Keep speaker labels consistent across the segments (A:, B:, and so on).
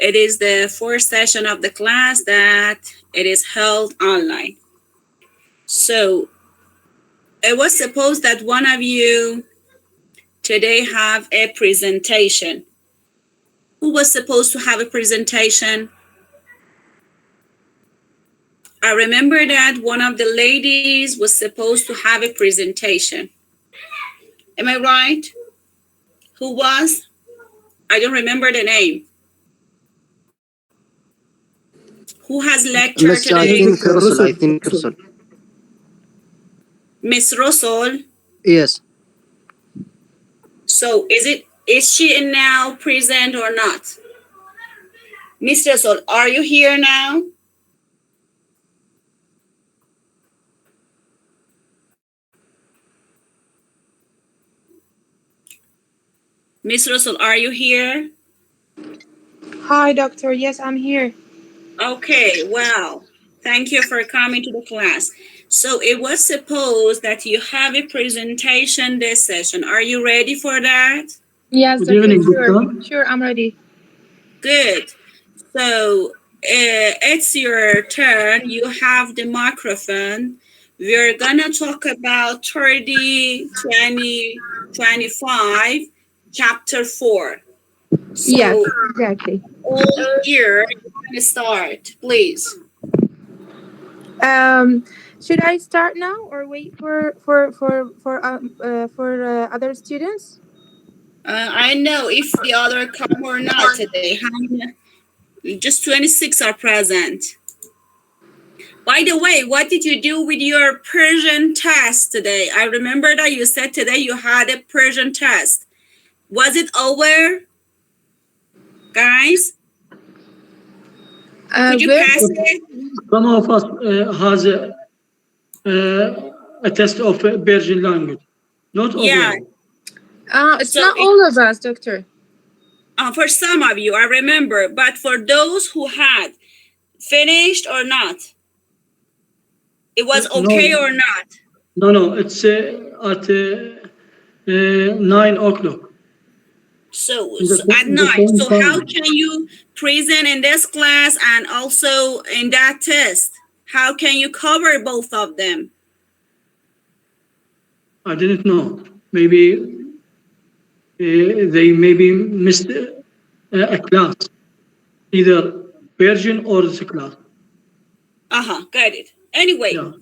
A: it is the fourth session of the class that it is held online. So it was supposed that one of you today have a presentation. Who was supposed to have a presentation? I remember that one of the ladies was supposed to have a presentation. Am I right? Who was? I don't remember the name. Who has lecture
B: Miss, I
A: today?
B: think Russell.
A: Miss Russell.
B: Yes.
A: So is she now present or not? Miss Russell, are you here now? Miss Russell, are you here?
C: Hi, doctor. Yes, I'm here.
A: Okay, well, thank you for coming to the class. So it was supposed that you have a presentation this session. Are you ready for that?
C: Yes,
D: Good
C: doctor.
D: evening,
C: Sure.
D: doctor.
C: Sure, I'm ready.
A: Good. So it's your turn. You have the microphone. We're gonna talk about 30, 20, 25, chapter 4. So
C: Yes, exactly.
A: all year, you're gonna start, please.
C: Should I start now or wait for other students?
A: I know if the other come or not today. Just 26 are present. By the way, what did you do with your Persian test today? I remember that you said today you had a Persian test. Was it over? Guys? Could you pass it?
D: Some of us has a test of Persian language. Not all.
A: Yeah.
C: It's not all of us, doctor.
A: For some of you, I remember. But for those who had finished or not? It was okay or not?
D: No, it's at 9 o'clock.
A: So at 9. So how can you present in this class and also in that test? How can you cover both of them?
D: I didn't know. Maybe they maybe missed a class, either Persian or the class.
A: Got it. Anyway,
D: Yeah.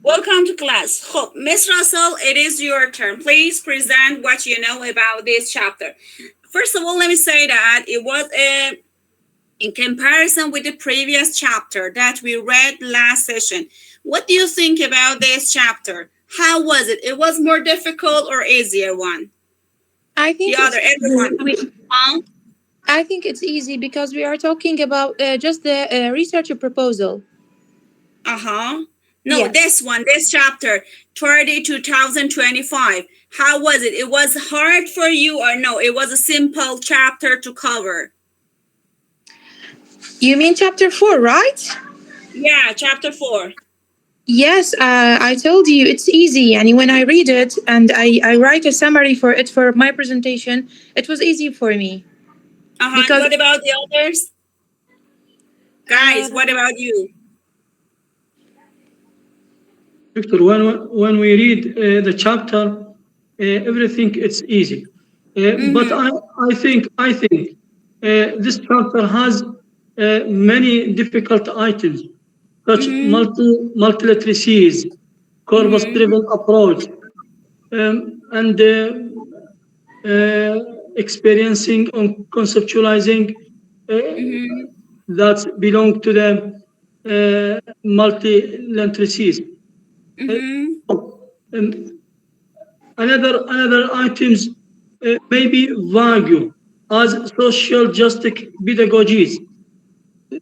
A: Welcome to class. Hope Miss Russell, it is your turn. Please present what you know about this chapter. First of all, let me say that it was in comparison with the previous chapter that we read last session. What do you think about this chapter? How was it? It was more difficult or easier one?
C: I think I think it's easy because we are talking about just the research proposal.
A: No, yes. This chapter, 2025. How was it? It was hard for you or no? It was a simple chapter to cover.
C: You mean chapter 4, right?
A: Yeah, chapter 4.
C: Yes, I told you it's easy. And when I read it and I write a summary for it for my presentation, it was easy for me.
A: Because what about the others? Guys, what about you?
D: Victor, when we read the chapter, everything it's easy. But I think this chapter has many difficult items, such multiliteracies, corpus-driven approach, and experiencing and conceptualizing that belong to the multiliteracies. Another items maybe vague as social justice pedagogies.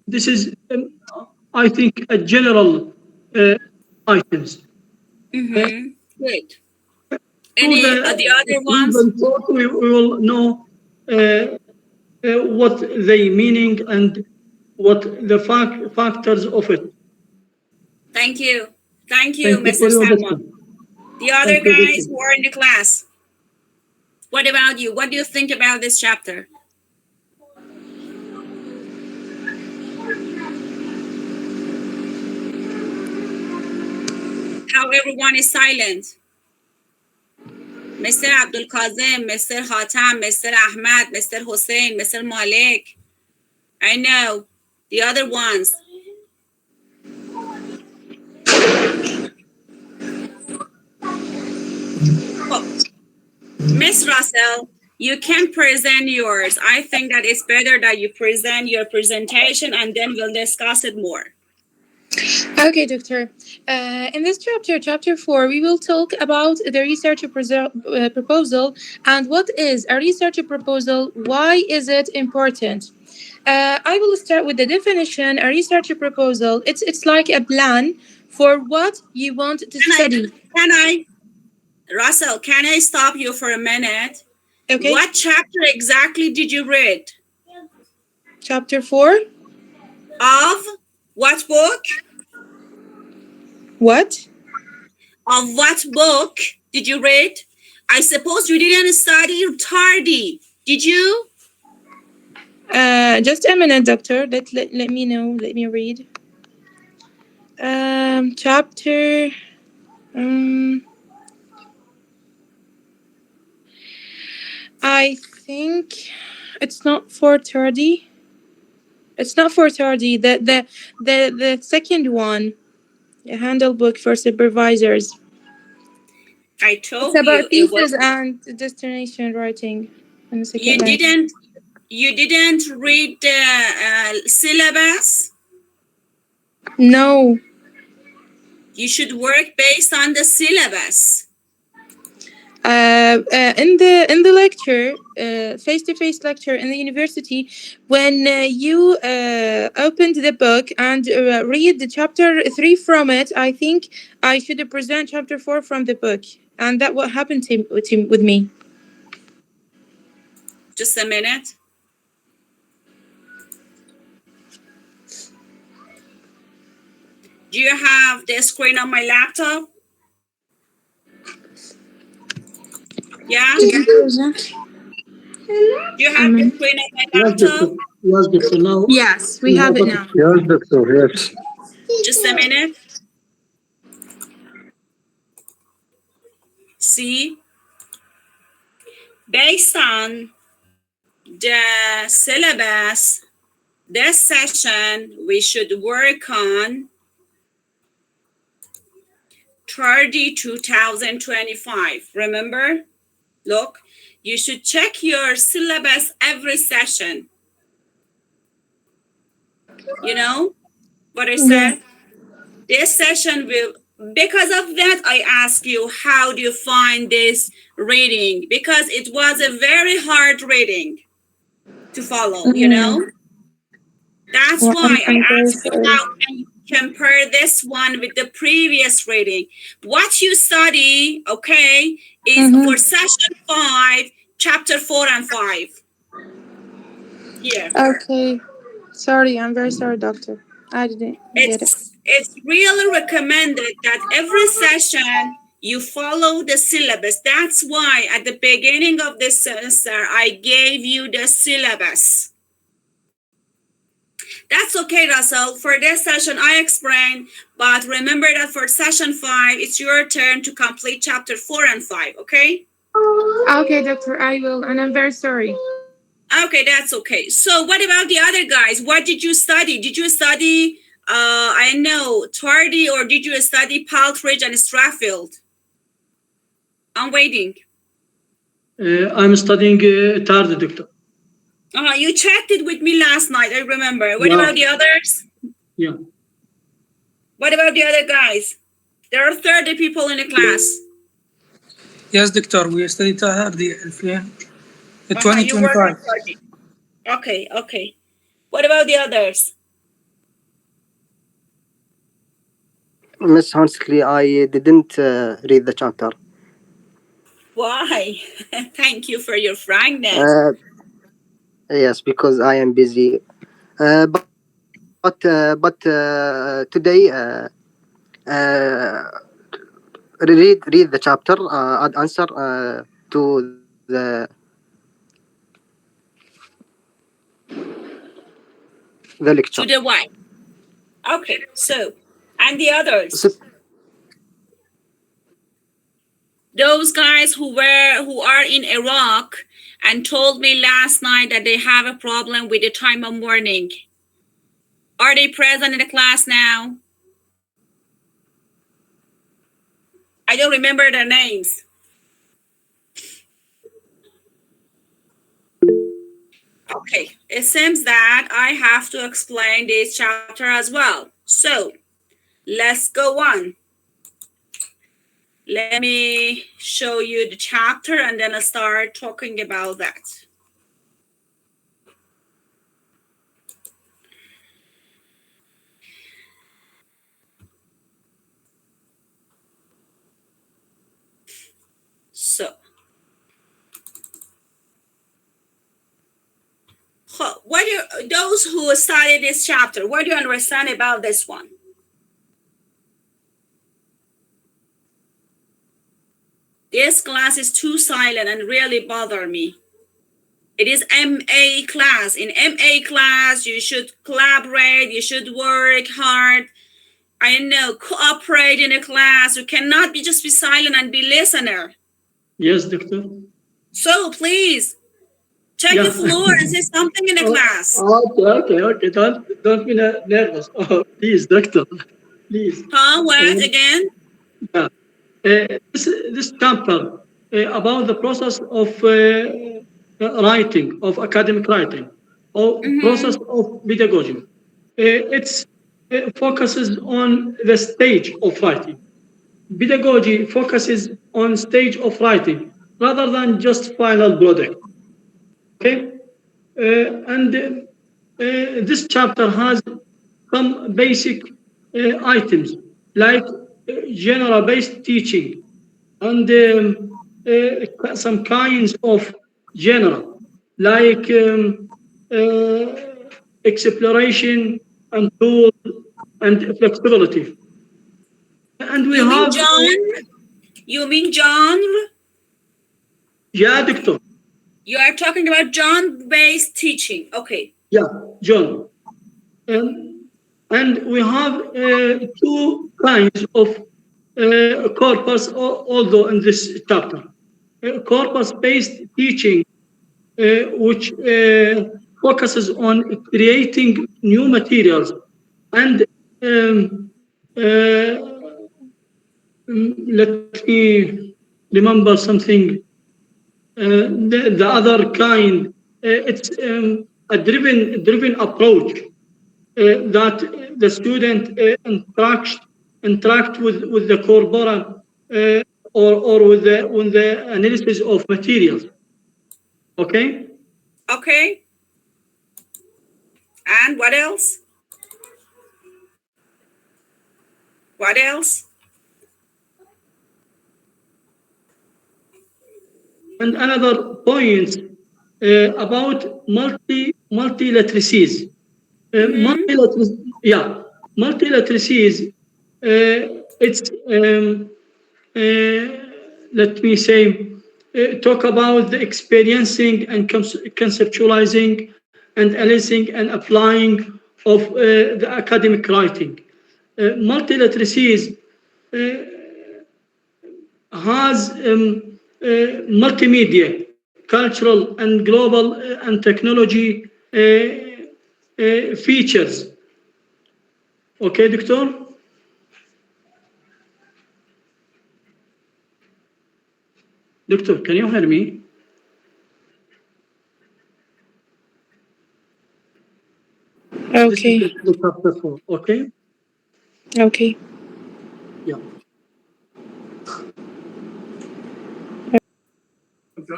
D: This is, I think, a general items.
A: Good. Any of the other ones?
D: We will know what they meaning and what the factors of it.
A: Thank you. Thank you, Mr. Salmon. The other guys who are in the class, what about you? What do you think about this chapter? how everyone is silent. Mr. Abdul Kazim, Mr. Hatam, Mr. Ahmad, Mr. Hussein, Mr. Malik. I know. The other ones. Oh, Miss Russell, you can present yours. I think that it's better that you present your presentation and then we'll discuss it more.
C: Okay, doctor. In this chapter, chapter 4, we will talk about the research proposal and what is a research proposal, why is it important. I will start with the definition. A research proposal, it's like a plan for what you want to study.
A: Russell, can I stop you for a minute?
C: Okay.
A: What chapter exactly did you read?
C: Chapter 4.
A: Of what book?
C: What?
A: Of what book did you read? I suppose you didn't study Tardi, did you?
C: Just a minute, doctor. Let me know. Let me read. Chapter. I think it's not for Tardi. It's not for Tardi. The second one, a handbook for supervisors.
A: I told
C: It's about
A: you it was.
C: thesis and destination writing. In the second
A: You didn't read the syllabus?
C: No.
A: You should work based on the syllabus.
C: In the lecture, face-to-face lecture in the university, when you opened the book and read the chapter 3 from it, I think I should present chapter 4 from the book, and that what happened with me.
A: Just a minute. Do you have the screen on my laptop? Yeah? Do you have the screen on my laptop?
D: Yes, doctor. Now.
C: Yes, we have it now.
B: Yes, doctor. Yes.
A: Just a minute. See? Based on the syllabus, this session, we should work on 2025. Remember? Look, you should check your syllabus every session. You know what I said? This session will, because of that, I ask you, how do you find this reading? Because it was a very hard reading to follow, you know? That's why I asked you, how can you compare this one with the previous reading? What you study, okay, is for session 5, chapter 4 and 5. Here.
C: Okay. Sorry, I'm very sorry, doctor. I didn't get it.
A: It's really recommended that every session you follow the syllabus. That's why at the beginning of this semester, I gave you the syllabus. That's okay, Russell. For this session, I explained, but remember that for session 5, it's your turn to complete chapter 4 and 5, okay?
C: Okay, doctor, I will, and I'm very sorry.
A: Okay, that's okay. So what about the other guys? What did you study? Did you study, I know, Tardy, or did you study Paltridge and Strathfield? I'm waiting.
D: I'm studying Tardi, doctor.
A: You checked it with me last night, I remember. What about the others?
D: Yeah.
A: What about the other guys? There are 30 people in the class.
E: Yes, doctor, we studied Tardi 2025.
A: You work on Tardy. Okay. What about the others?
B: Miss, honestly, I didn't read the chapter.
A: Why? Thank you for your frankness.
B: Yes, because I am busy. But today, read the chapter. Add answer to the lecture.
A: To the what? Okay. So, and the others. Those guys who are in Iraq and told me last night that they have a problem with the time of morning. Are they present in the class now? I don't remember their names. Okay, it seems that I have to explain this chapter as well. So let's go on. Let me show you the chapter and then I'll start talking about that. So, what do those who studied this chapter, what do you understand about this one? This class is too silent and really bother me. It is MA class. In MA class, you should collaborate, you should work hard. I know, cooperate in a class. You cannot just be silent and be listener.
D: Yes, doctor.
A: So please, check the floor and say something in the class.
D: Okay. Don't be nervous. Oh, please, doctor. Please.
A: What again?
D: Yeah. This chapter about the process of writing, of academic writing, or process of pedagogy. It focuses on the stage of writing. Pedagogy focuses on stage of writing rather than just final product. Okay, and this chapter has some basic items like genre-based teaching and some kinds of genre like exploration and tool and flexibility. And we have
A: you mean genre?
D: Yeah, doctor.
A: You are talking about genre-based teaching. Okay.
D: Yeah, genre. And we have two kinds of corpus, although in this chapter. Corpus-based teaching, which focuses on creating new materials and let me remember something. The other kind, it's a driven approach that the student interact with the corpora or with the analysis of materials. Okay.
A: Okay. And what else? What else?
D: And another point about multiliteracies. Multiliteracies. It's let me say, talk about the experiencing and conceptualizing and analyzing and applying of the academic writing. Multiliteracies has multimedia, cultural and global and technology features. Okay, doctor? Doctor, can you hear me?
C: Okay.
D: This is the chapter 4, okay?
C: Okay.
D: Yeah.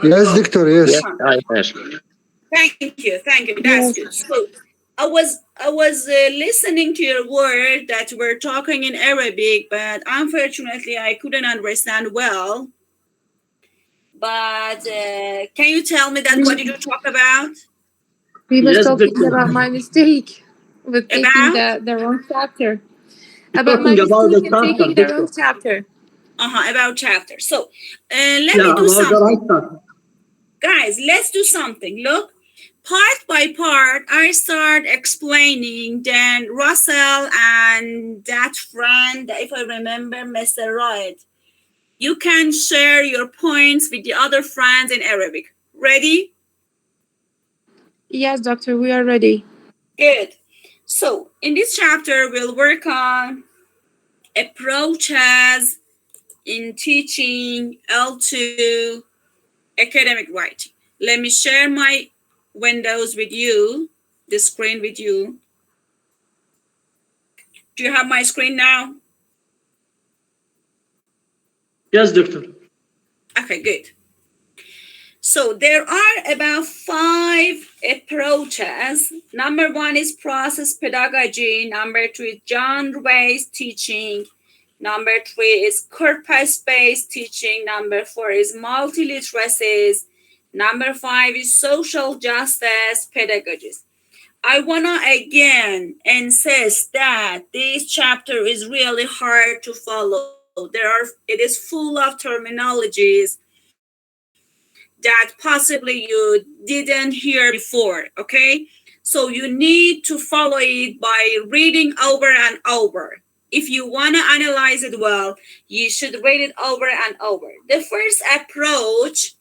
B: Yes, Victor, yes.
A: Thank you. That's good. So I was listening to your word that we're talking in Arabic, but unfortunately I couldn't understand well. But can you tell me that what did you talk about?
C: We were talking about my mistake with taking the wrong chapter. About my mistake in taking the wrong chapter.
A: About chapter. So let me do something. Guys, let's do something. Look, part by part, I start explaining, then Russell and that friend, if I remember, Mr. Wright, You can share your points with the other friends in Arabic. Ready?
C: Yes, doctor, we are ready.
A: Good. So, in this chapter, we'll work on approaches in teaching L2 academic writing. Let me share my windows with you, the screen with you. Do you have my screen now?
D: Yes, doctor.
A: Okay, good. So there are about 5 approaches. Number 1 is process pedagogy. Number 2 is genre-based teaching. Number 3 is corpus-based teaching. Number 4 is multiliteracies. Number 5 is social justice pedagogies. I wanna again insist that this chapter is really hard to follow. It is full of terminologies that possibly you didn't hear before, okay? So you need to follow it by reading over and over. If you want to analyze it well, you should read it over and over. The first approach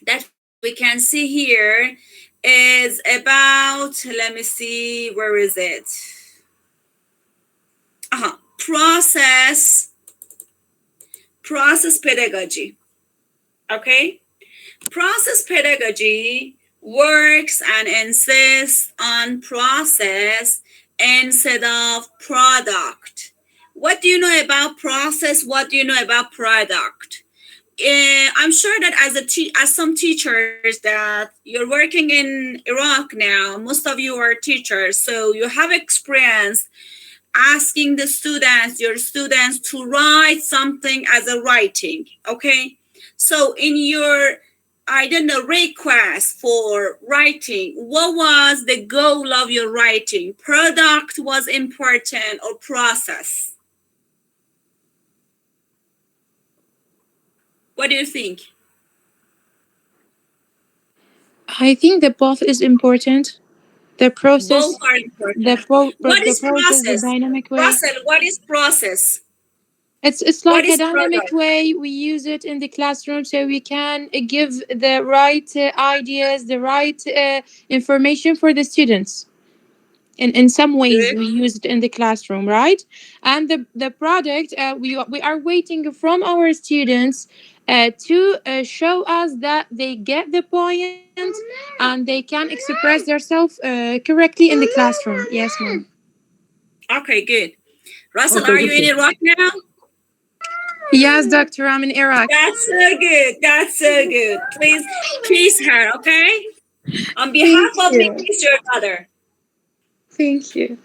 A: that we can see here is about, let me see, where is it? Process pedagogy, okay? Process pedagogy works and insists on process instead of product. What do you know about process? What do you know about product? I'm sure that as some teachers that you're working in Iraq now, most of you are teachers, so you have experience asking your students to write something as a writing, okay? So in your, request for writing, what was the goal of your writing? Product was important or process? What do you think?
C: I think that both is important. The process,
A: Both are important.
C: the
A: What is
C: process, the
A: process?
C: dynamic way.
A: Russell, what is process?
C: It's
A: What
C: like a
A: is
C: dynamic
A: product?
C: way we use it in the classroom so we can give the right ideas, the right information for the students. In some ways
A: Good.
C: we use it in the classroom, right? And the product, we are waiting from our students to show us that they get the point and they can express themselves correctly in the classroom. Yes, ma'am.
A: Okay, good. Russell,
D: Okay,
A: are you in
D: doctor.
A: Iraq now?
C: Yes, doctor, I'm in Iraq.
A: That's so good. That's so good. Please kiss her, okay? On behalf
C: Thank
A: of me,
C: you.
A: kiss your mother.
C: Thank you.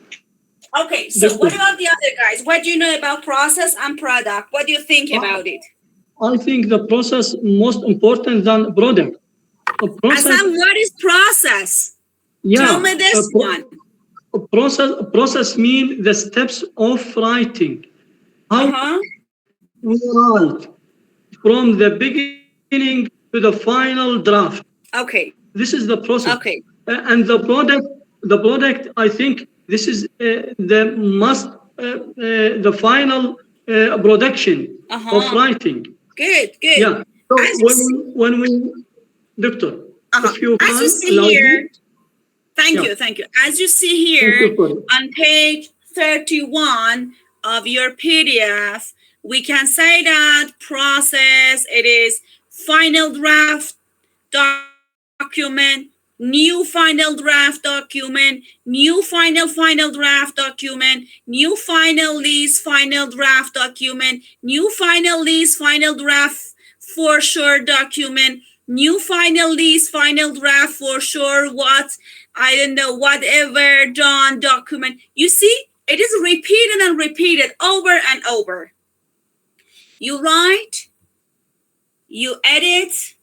A: Okay, so what
D: Doctor,
A: about the other guys? What do you know about process and product? What do you think about it?
D: I think the process most important than product. A process,
A: Assam, what is process? Tell
D: yeah,
A: me this one.
D: process mean the steps of writing. How
A: Uh-huh.
D: we write from the beginning to the final draft.
A: Okay.
D: This is the process.
A: Okay.
D: And the product, I think this is the must, the final production of
A: Uh-huh.
D: writing.
A: Good, good.
D: Yeah. So
A: As you see,
D: when we, doctor, if you
A: as you
D: can
A: see
D: allow
A: here,
D: me,
A: thank
D: yeah.
A: you, thank you. As you see
D: Thank
A: here
D: you for it.
A: on page 31 of your PDF, we can say that process, it is final draft document, new final draft document, new final draft document, new final list final draft document, new final list final draft for sure document, new final list final draft for sure whatever done document. You see, it is repeated and repeated over and over. You write, you edit,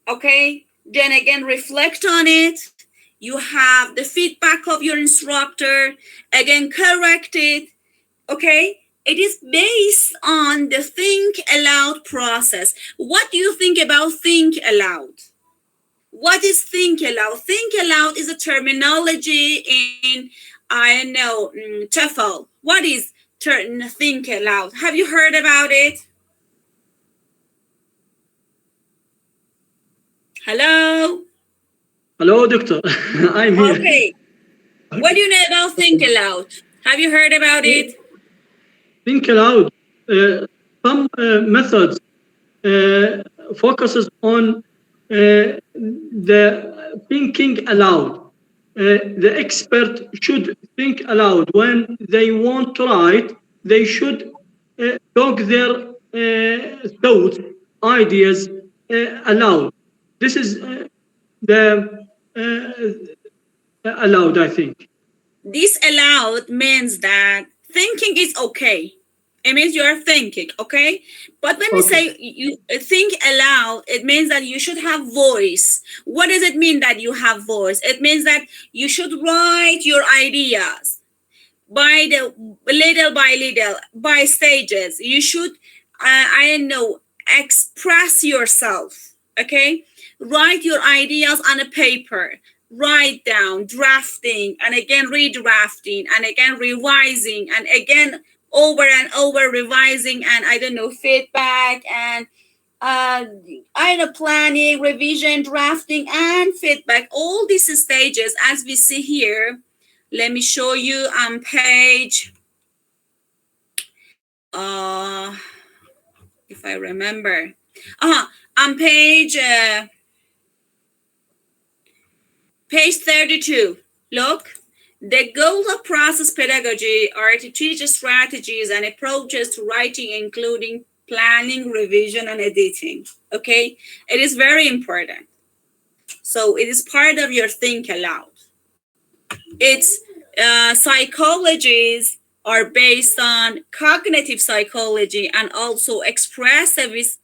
A: okay, then again reflect on it, you have the feedback of your instructor, again correct it, okay. It is based on the think aloud process. What do you think about think aloud? What is think aloud? Think aloud is a terminology in, I know, TOEFL. What is think aloud? Have you heard about it? Hello?
D: Hello, doctor. I'm here.
A: Okay. What do you know about think aloud? Have you heard about it?
D: Think aloud. Some methods focuses on the thinking aloud. The expert should think aloud when they want to write. They should talk their thoughts, ideas aloud. This is the allowed, I think.
A: This aloud means that thinking is okay. It means you are thinking, okay? But when we say you think aloud, it means that you should have voice. What does it mean that you have voice? It means that you should write your ideas by little by little, by stages. You should, express yourself, okay? Write your ideas on a paper. Write down, drafting, and again redrafting, and again revising, and again over and over revising, and feedback, and planning, revision, drafting, and feedback. All these stages, as we see here. Let me show you on page, if I remember, on page 32. Look, the goals of process pedagogy are to teach strategies and approaches to writing, including planning, revision, and editing. Okay, it is very important. So it is part of your think aloud. Its psychologies are based on cognitive psychology and also expressivist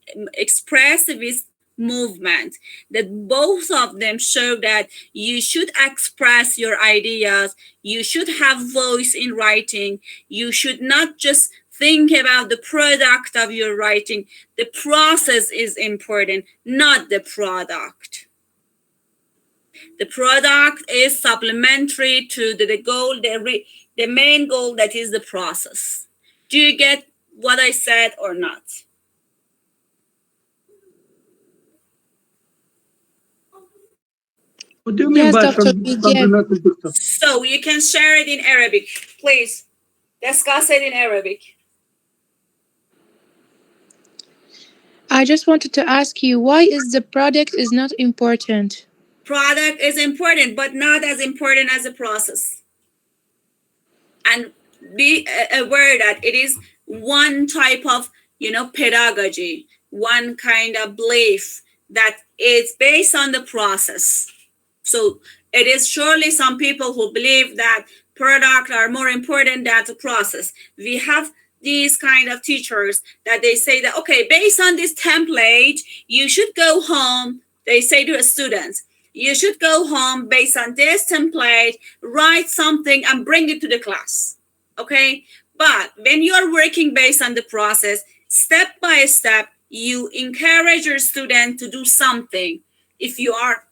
A: movement, that both of them show that you should express your ideas, you should have voice in writing, you should not just think about the product of your writing. The process is important, not the product. The product is supplementary to the goal, the main goal, that is the process. Do you get what I said or not?
D: What do you mean
C: Yes,
D: by
C: Doctor, we get.
D: fundamental, doctor?
A: So you can share it in Arabic, please. Discuss it in Arabic.
C: I just wanted to ask you, why is the product is not important?
A: Product is important, but not as important as the process. And be aware that it is one type of, pedagogy, one kind of belief that it's based on the process. So it is surely some people who believe that products are more important than the process. We have these kind of teachers that they say that, okay, based on this template, you should go home. They say to the students, you should go home based on this template, write something and bring it to the class. Okay? But when you are working based on the process, step by step, you encourage your student to do something. If you are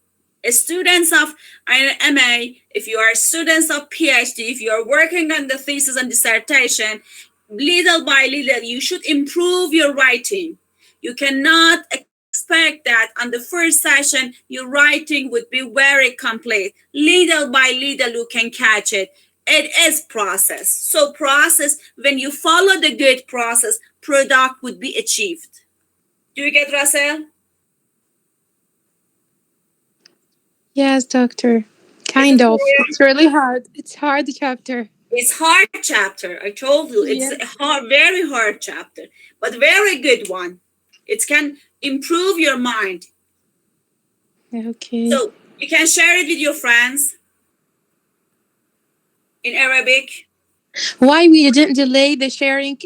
A: students of MA, if you are students of PhD, if you are working on the thesis and dissertation, little by little, you should improve your writing. You cannot expect that on the first session, your writing would be very complete. Little by little, you can catch it. It is process. So process, when you follow the good process, product would be achieved. Do you get, Russell?
C: Yes, Doctor. Kind of. It's really hard. It's hard chapter.
A: It's hard chapter. I told you, it's a very hard chapter, but very good one. It can improve your mind.
C: Okay.
A: So you can share it with your friends in Arabic.
C: Why we didn't delay the sharing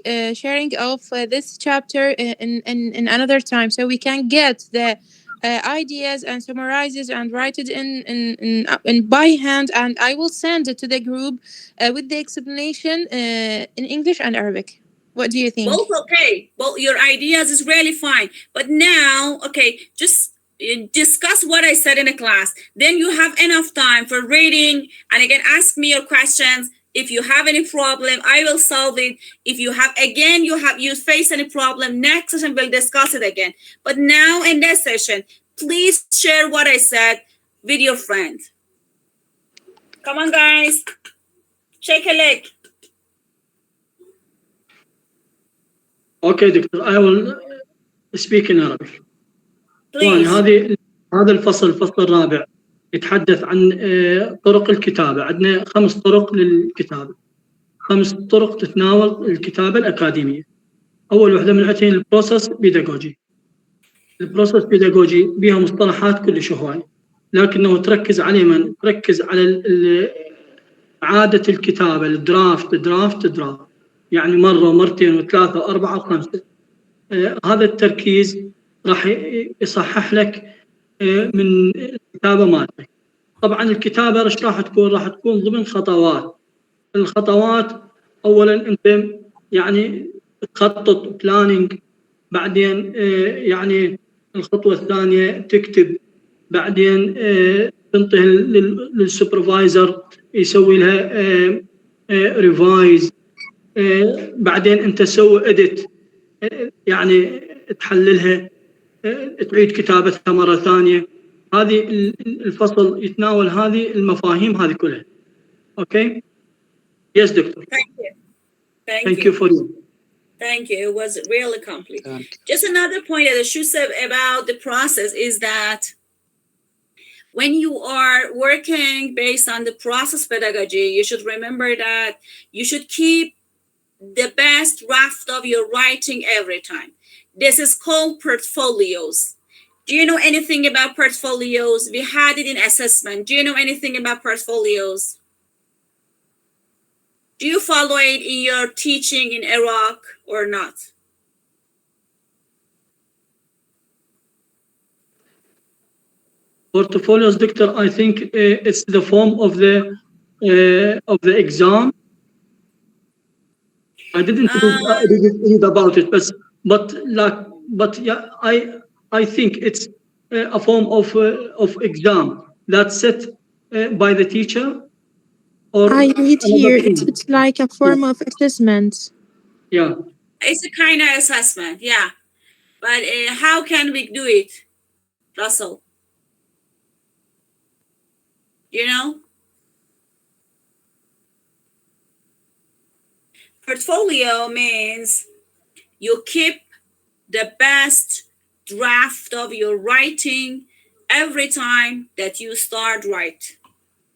C: of this chapter in another time, so we can get the ideas and summarizes and write it in by hand, and I will send it to the group with the explanation in English and Arabic. What do you think?
A: Both okay. Both your ideas is really fine. But now, okay, just discuss what I said in a class. Then you have enough time for reading, and again, ask me your questions. If you have any problem, I will solve it. If you have, you face any problem, next session we'll discuss it again. But now in this session, please share what I said with your friend. Come on, guys. Shake a leg.
D: Okay, Doctor, I will speak in Arabic. طبعا
A: Please.
D: هذا الفصل الرابع يتحدث عن طرق الكتابة. عندنا 5 طرق للكتابة، 5 طرق تتناول الكتابة الأكاديمية. أول وحدة من عندنا البروسس بيداغوجي. البروسس بيداغوجي بها مصطلحات كلش هواي، لكنه تركز على تركز على عادة الكتابة، الدرافت، يعني مرة ومرتين وثلاثة وأربعة وخمسة. هذا التركيز راح يصحح لك من الكتابة مالتك. طبعا الكتابة راح تكون ضمن خطوات. الخطوات أولا أنت يعني تخطط بلاننج، بعدين يعني الخطوة الثانية تكتب، بعدين تنطي للسوبرفايزر يسوي لها ريفايز، بعدين انت تسوي اديت، يعني تحللها، تعيد كتابتها مرة ثانية. هذه الفصل يتناول هذه المفاهيم هذه كلها. اوكي. Yes, doctor.
A: Thank you
D: for you.
A: Thank you. It was really complete. Just another point that I should say about the process is that when you are working based on the process pedagogy, you should remember that you should keep the best draft of your writing every time. This is called portfolios. Do you know anything about portfolios? We had it in assessment. Do you know anything about portfolios? Do you follow it in your teaching in Iraq or not?
D: Portfolios, Doctor, I think it's the form of the exam. I didn't read about it, but yeah, I think it's a form of exam that's set by the teacher. Or
C: I read here it's like a form of assessment.
D: Yeah.
A: It's a kind of assessment, yeah. But how can we do it, Russell? You know? Portfolio means you keep the best draft of your writing every time that you start write.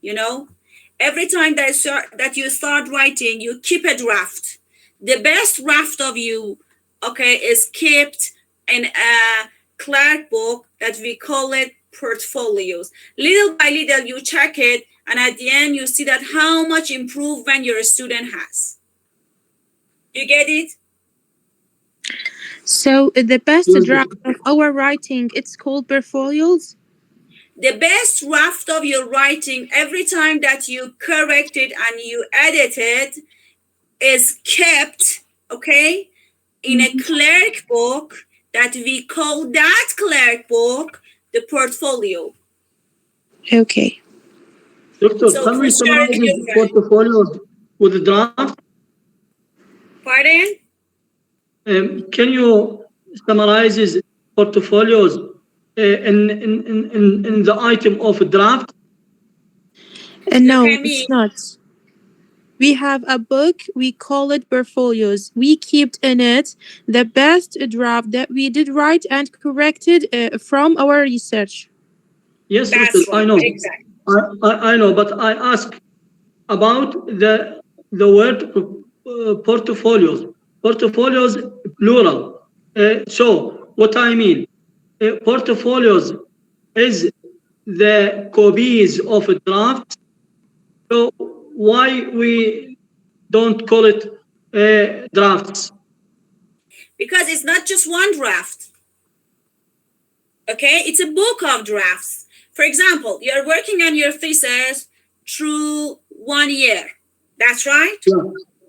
A: You know? Every time that you start writing, you keep a draft. The best draft of you, okay, is kept in a clerk book that we call it portfolios. Little by little, you check it, and at the end, you see that how much improvement your student has. You get it?
C: So the best draft of our writing, it's called portfolios?
A: The best draft of your writing, every time that you correct it and you edit it, is kept, okay, in a clerk book that we call that clerk book the portfolio.
C: Okay.
D: Doctor, can we summarize the portfolios with the draft?
A: Pardon?
D: Can you summarize portfolios in the item of draft?
C: No, it's not. We have a book, we call it portfolios. We keep in it the best draft that we did write and corrected from our research.
D: Yes,
A: that's right.
D: I know.
A: Exactly.
D: I know, but I ask about the word portfolios. Portfolios plural. So what I mean, portfolios is the copies of a draft. So why we don't call it drafts?
A: Because it's not just one draft. Okay, it's a book of drafts. For example, you're working on your thesis through 1 year. That's right?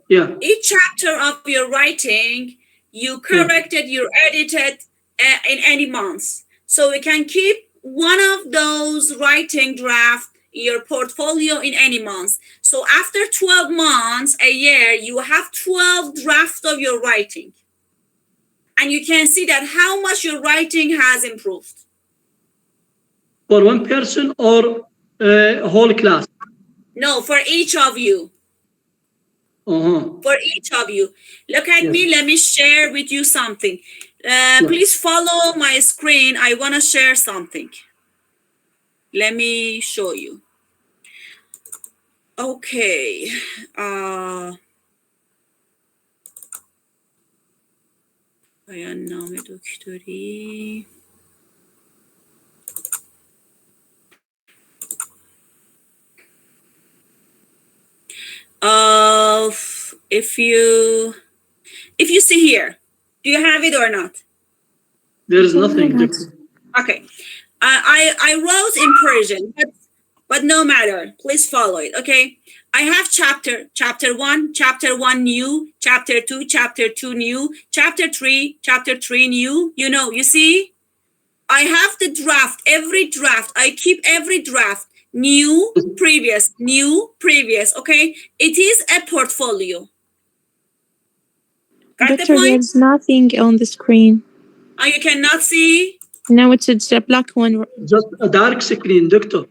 D: Yeah.
A: Each chapter of your writing, you corrected, you edited in any months. So we can keep one of those writing drafts in your portfolio in any month. So after 12 months, a year, you have 12 drafts of your writing. And you can see that how much your writing has improved.
D: for one person or whole class?
A: No, for each of you. For each of you. Look at me. Let me share with you something. Please follow my screen. I want to share something. Let me show you. Okay. پایان نام دکتری. If you see here, do you have it or not?
D: There is nothing.
A: Okay. I wrote in Persian, but no matter. Please follow it. Okay. I have chapter 1, chapter 1 new, chapter 2, chapter 2 new, chapter 3 new. You know, you see? I have the draft, every draft. I keep every draft. New, previous, okay? It is a portfolio. Got the
C: Doctor,
A: point?
C: there's nothing on the screen.
A: Oh, you cannot see?
C: No, it's a black one.
D: Just a dark screen, doctor.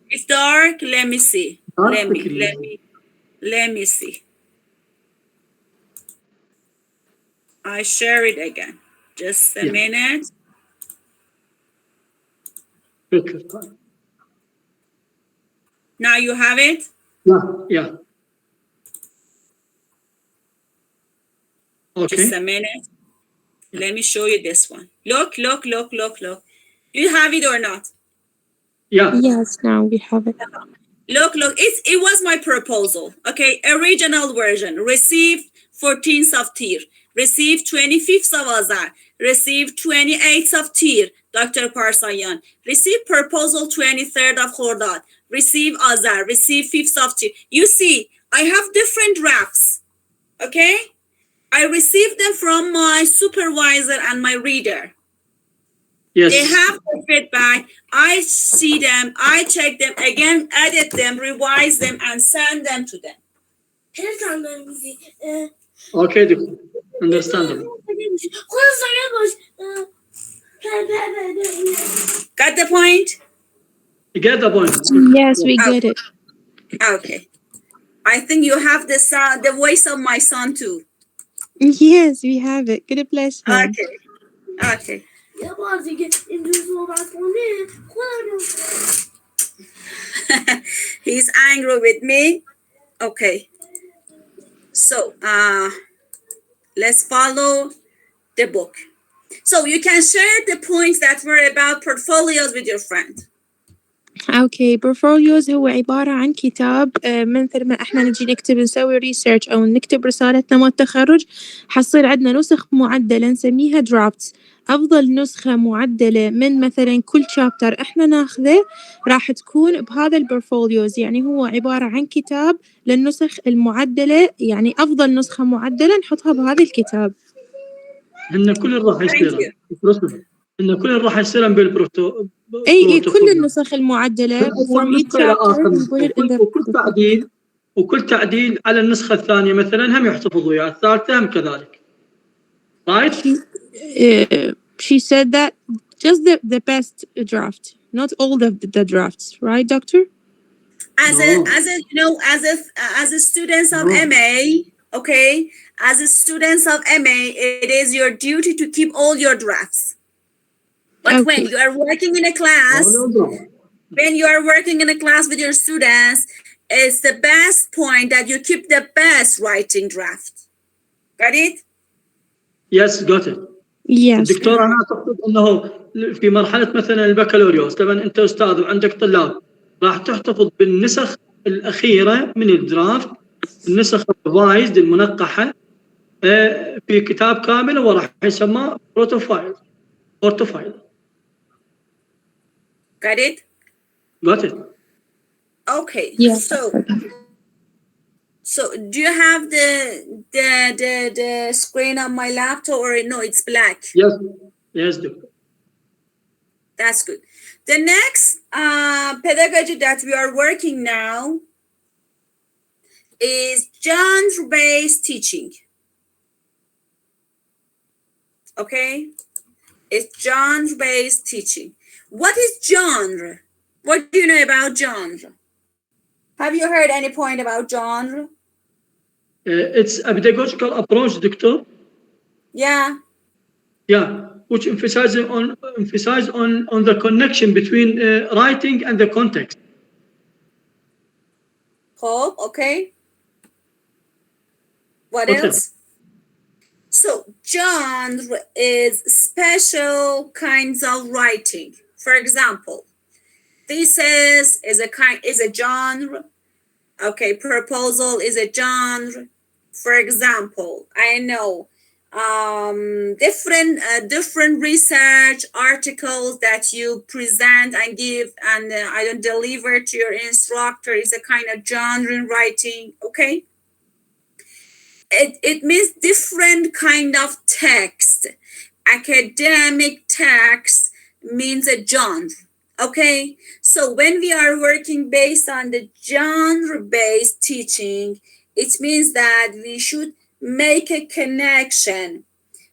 A: It's dark. Let me see.
D: Dark
A: Let
D: screen.
A: me see. I share it again. Just a minute.
D: Okay.
A: Now you have it?
D: Yeah. Okay.
A: Just a minute. Let me show you this one. Look. Do you have it or not?
D: Yeah.
C: Yes, now we have it.
A: Look. It was my proposal. Okay, original version. Received 14th of Tir. Received 25th of Azar. Received 28th of Tir. Dr. Parsayan. Received proposal 23rd of Khordad. Receive Azar. Receive 5th of Tir. You see, I have different drafts. Okay? I received them from my supervisor and my reader.
D: Yes.
A: They have the feedback. I see them. I check them again, edit them, revise them, and send them to them.
D: Okay, doctor. Understandable.
A: Got the point?
D: You get the point?
C: Yes, we get it.
A: Okay. I think you have the sound, the voice of my son too.
C: Yes, we have it. God bless him.
A: Okay. He's angry with me. Okay. So, let's follow the book. So you can share the points that were about portfolios with your friend.
C: اوكي بورتفوليوز هو عبارة عن كتاب مثل ما احنا نجي نسوي ريسيرش او نكتب رسالتنا مال التخرج حصير عندنا نسخ معدلة نسميها درافتس. افضل نسخة معدلة من مثلا كل شابتر احنا ناخذه راح تكون بهذا البورتفوليوز، يعني هو عبارة عن كتاب للنسخ المعدلة، يعني افضل نسخة معدلة نحطها بهذا الكتاب.
D: هن كل راح يصير إن كل راح يصير
C: اي كل النسخ المعدله from each chapter
D: وكل تعديل على النسخه الثانيه مثلا هم يحتفظ وياه، الثالثه هم كذلك. Right?
C: She said that just the best draft, not all the drafts, right, doctor?
A: As a students of MA, okay, as a students of MA, it is your duty to keep all your drafts. But
C: Okay.
A: when you are working in a class, with your students, it's the best point that you keep the best writing draft. Got it?
D: Yes, got it.
C: Yes.
D: الدكتور أنا أعتقد أنه في مرحلة مثلا البكالوريوس طبعا أنت أستاذ وعندك طلاب راح تحتفظ بالنسخ الأخيرة من الدرافت، النسخ الريفايزد المنقحة في كتاب كامل وراح يسمى بورتفايل.
A: Got it?
D: Got it.
A: Okay.
C: Yes.
A: So do you have the screen on my laptop or no, it's black?
D: Yes, doctor.
A: That's good. The next pedagogy that we are working now is genre-based teaching. Okay? It's genre-based teaching. What is genre? What do you know about genre? Have you heard any point about genre?
D: It's a pedagogical approach, Doctor.
A: Yeah.
D: Yeah, which emphasize on the connection between writing and the context.
A: Hope, okay. What
D: Okay.
A: else? So genre is special kinds of writing. For example, thesis is a genre. Okay, proposal is a genre. For example, I know different research articles that you present and give and I don't deliver to your instructor is a kind of genre in writing. Okay, it means different kind of text. Academic text means a genre. Okay, so when we are working based on the genre-based teaching, it means that we should make a connection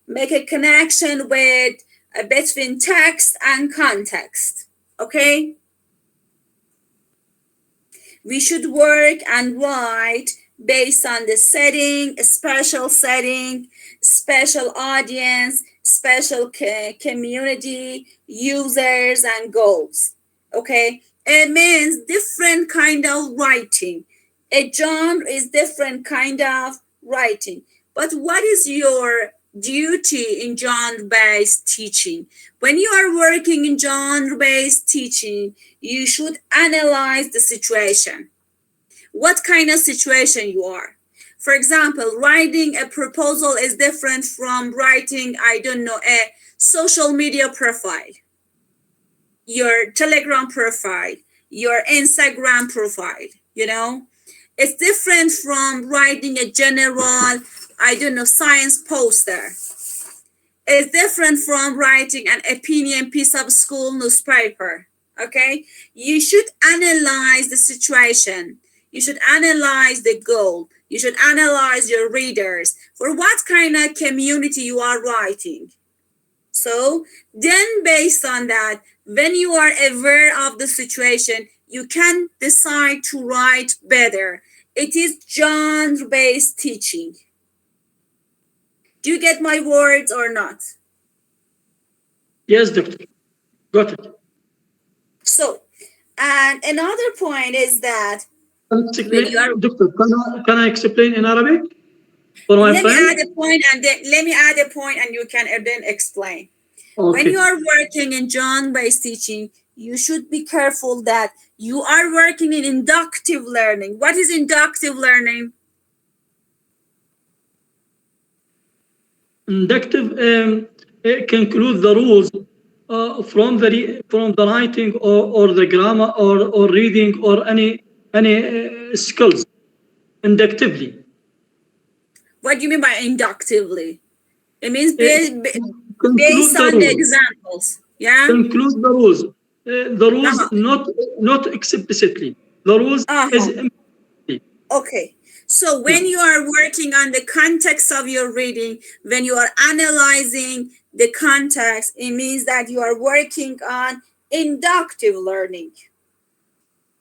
A: with between text and context. Okay, we should work and write based on the setting, special audience, special community, users, and goals. Okay, it means different kind of writing. A genre is different kind of writing. But what is your duty in genre-based teaching? When you are working in genre-based teaching, you should analyze the situation. What kind of situation you are? For example, writing a proposal is different from writing, I don't know, a social media profile, your Telegram profile, your Instagram profile, you know? It's different from writing a general, I don't know, science poster. It's different from writing an opinion piece of school newspaper, okay? You should analyze the situation. You should analyze the goal. You should analyze your readers for what kind of community you are writing. So then based on that, when you are aware of the situation, you can decide to write better. It is genre-based teaching. Do you get my words or not?
D: Yes, Doctor. Got it.
A: So, and another point is that
D: Doctor, can I explain in Arabic for my
A: let
D: friend?
A: me add a point and you can then explain.
D: Okay.
A: When you are working in genre-based teaching, you should be careful that you are working in inductive learning. What is inductive learning?
D: Inductive conclude the rules from the writing or the grammar or reading or any skills inductively.
A: What do you mean by inductively? It means based on the examples. Yeah.
D: Conclude the rules. The rules not explicitly. The rules is implicitly.
A: Okay. So when you are working on the context of your reading, when you are analyzing the context, it means that you are working on inductive learning.